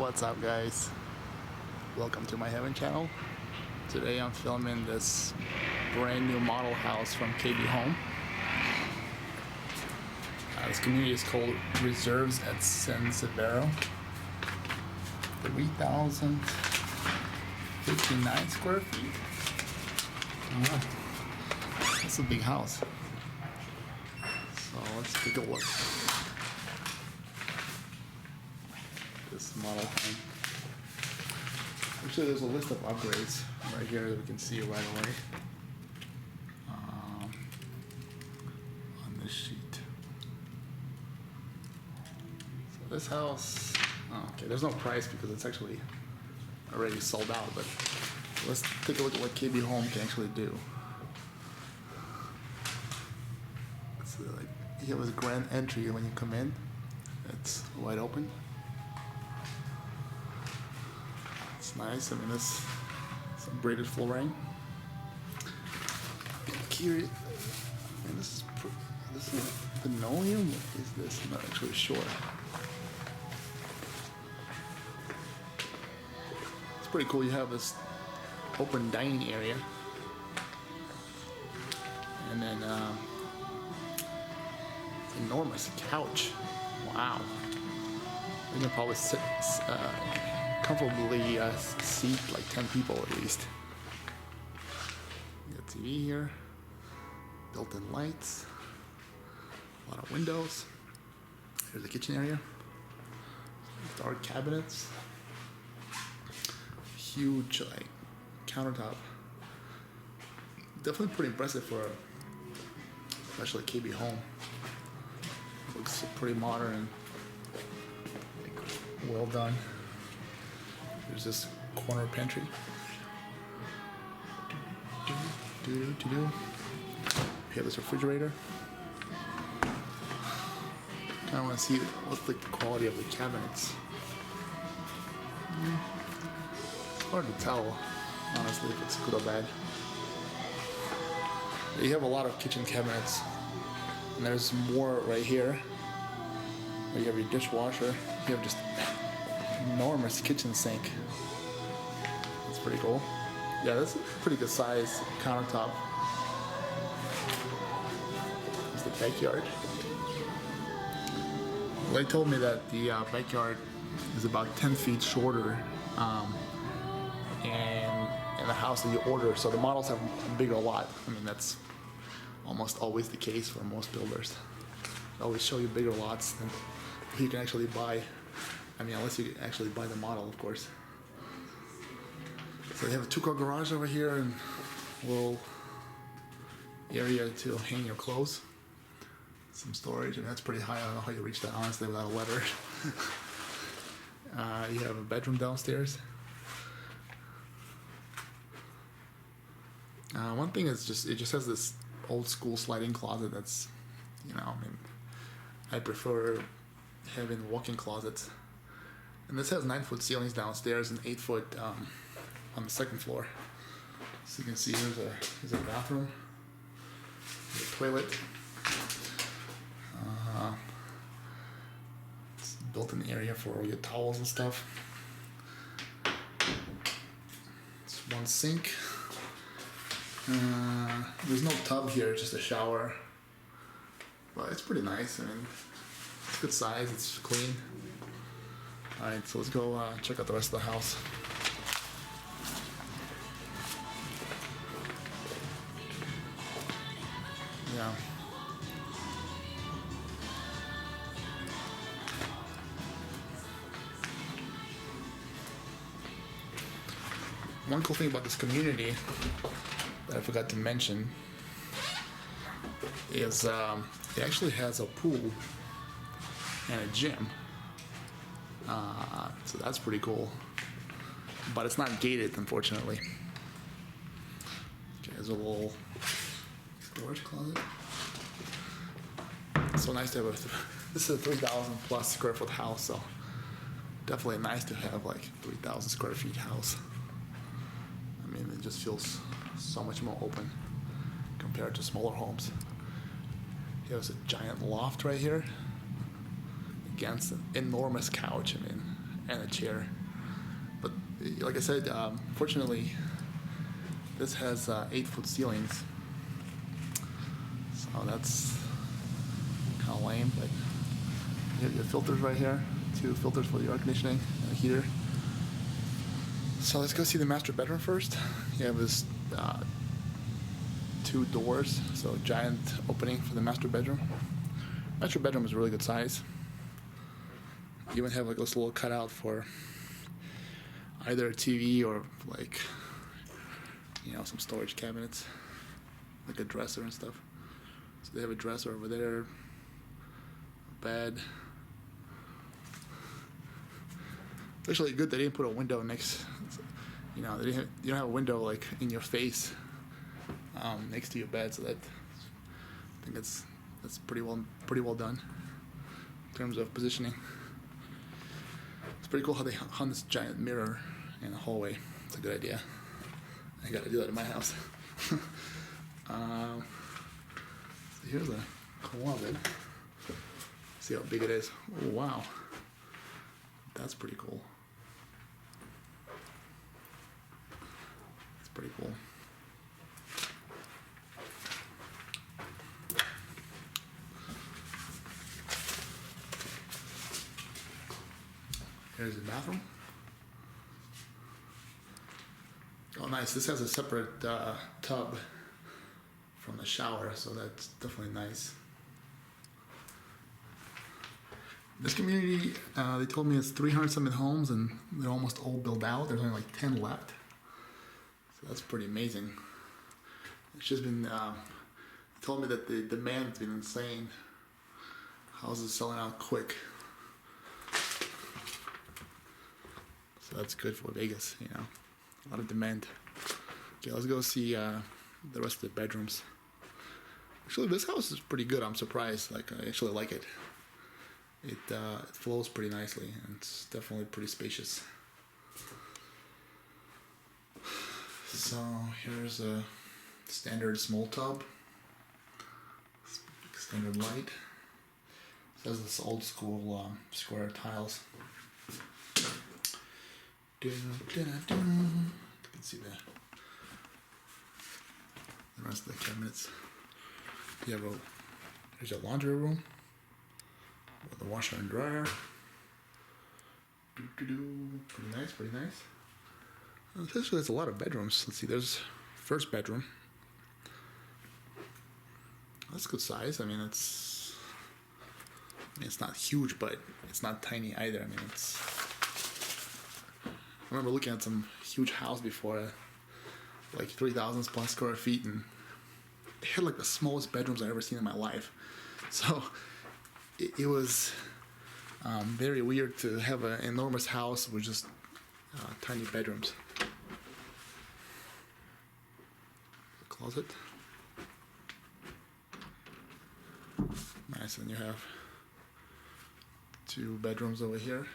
What's up, guys? Welcome to MyHeaven channel. Today I'm filming this brand new model house from KB Home. This community is called Reserves at San Severo. 3,059 square feet. Wow. That's a big house. So let's take a look. This model home. Actually, there's a list of upgrades right here that we can see right away on this sheet. So this house, okay, there's no price because it's actually already sold out, but let's take a look at what KB Home can actually do. So, like, you have this grand entry when you come in. It's wide open. It's nice. I mean, this some braided flooring. Curious. I mean, this is linoleum. What is this? I'm not actually sure. It's pretty cool. You have this open dining area, and then enormous couch. Wow. You can probably sit. Comfortably seat like 10 people at least. You got TV here, built-in lights, a lot of windows. Here's the kitchen area, dark cabinets, huge like countertop. Definitely pretty impressive for especially KB Home. Looks pretty modern and like, well done. There's this corner pantry. You have this refrigerator. I want to see what's the quality of the cabinets. It's hard to tell, honestly, if it's good or bad. You have a lot of kitchen cabinets, and there's more right here. You have your dishwasher. You have just enormous kitchen sink. That's pretty cool. Yeah, that's a pretty good size countertop. It's the backyard. They told me that the backyard is about 10 feet shorter and in the house that you order, so the models have a bigger lot. I mean, that's almost always the case for most builders. They always show you bigger lots than you can actually buy. I mean, unless you actually buy the model, of course. So they have a 2-car garage over here and a little area to hang your clothes. Some storage. I mean, that's pretty high. I don't know how you reach that, honestly, without a ladder. You have a bedroom downstairs. One thing is it just has this old school sliding closet that's, I mean, I prefer having walk-in closets. And this has 9-foot ceilings downstairs and 8-foot on the second floor. So you can see here's a bathroom, here's a toilet. It's a built-in area for all your towels and stuff. It's one sink. There's no tub here, just a shower. But it's pretty nice. I mean, it's good size. It's clean. Alright, so let's go check out the rest of the house. Yeah. One cool thing about this community that I forgot to mention is it actually has a pool and a gym. So that's pretty cool, but it's not gated, unfortunately. Okay, there's a little storage closet. It's so nice to have this is a 3,000 plus square foot house, so definitely nice to have like 3,000 square feet house. I mean, it just feels so much more open compared to smaller homes. Here's a giant loft right here against an enormous couch. I mean, and a chair. But like I said, fortunately, this has 8-foot ceilings, so that's kind of lame. But you have your filters right here, 2 filters for the air conditioning and a heater. So let's go see the master bedroom first. You have this 2 doors, so a giant opening for the master bedroom. Master bedroom is a really good size. You even have like this little cutout for either a TV or like, you know, some storage cabinets, like a dresser and stuff. So they have a dresser over there, a bed. It's actually good they didn't put a window next. You know, you don't have a window like in your face next to your bed, so that I think that's pretty well done in terms of positioning. It's pretty cool how they hung this giant mirror in the hallway. It's a good idea. I gotta do that in my house. So here's a closet. See how big it is. Oh, wow, that's pretty cool. It's pretty cool. Here's the bathroom. Oh, nice. This has a separate tub from the shower, so that's definitely nice. This community, they told me it's 300-something homes, and they're almost all built out. There's only like 10 left. So that's pretty amazing. It's just been, they told me that the demand's been insane. Houses selling out quick. So that's good for Vegas, you know, a lot of demand. Okay, let's go see the rest of the bedrooms. Actually, this house is pretty good. I'm surprised. Like, I actually like it. It flows pretty nicely, and it's definitely pretty spacious. So here's a standard small tub, standard light. It has this old school square tiles. You can see the rest of the cabinets. You have there's a laundry room with a washer and dryer. Pretty nice, pretty nice. Essentially, there's a lot of bedrooms. Let's see, there's first bedroom. That's good size. I mean, it's not huge, but it's not tiny either. I mean, I remember looking at some huge house before, like 3,000 plus square feet, and it had like the smallest bedrooms I've ever seen in my life. So it was very weird to have an enormous house with just tiny bedrooms. Closet. Nice, and you have 2 bedrooms over here.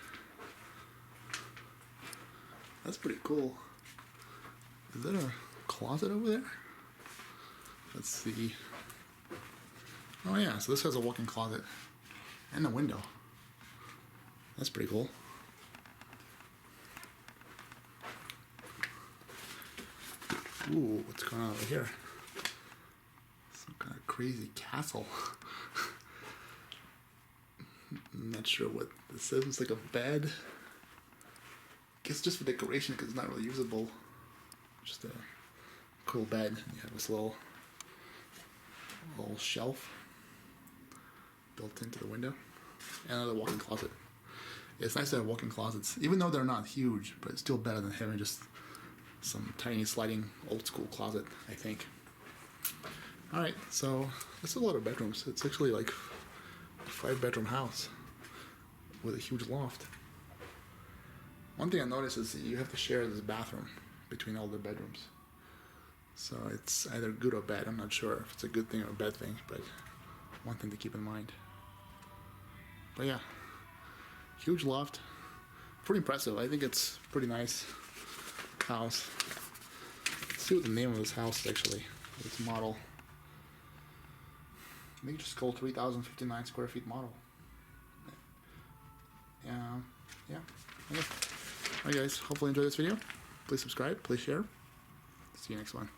That's pretty cool. Is there a closet over there? Let's see. Oh yeah, so this has a walk-in closet and a window. That's pretty cool. Ooh, what's going on over here? Some kind of crazy castle. I'm not sure what this is. It's like a bed. I guess just for decoration because it's not really usable. Just a cool bed. You have this little shelf built into the window. And another walk-in closet. It's nice to have walk-in closets, even though they're not huge, but it's still better than having just some tiny sliding old school closet, I think. Alright, so that's a lot of bedrooms. It's actually like a 5-bedroom house with a huge loft. One thing I noticed is that you have to share this bathroom between all the bedrooms. So it's either good or bad. I'm not sure if it's a good thing or a bad thing, but one thing to keep in mind. But yeah, huge loft. Pretty impressive. I think it's a pretty nice house. Let's see what the name of this house is actually. This model. I think it's just called 3,059 square feet model. Yeah. Yeah. Alright guys, hopefully you enjoyed this video. Please subscribe, please share. See you next one.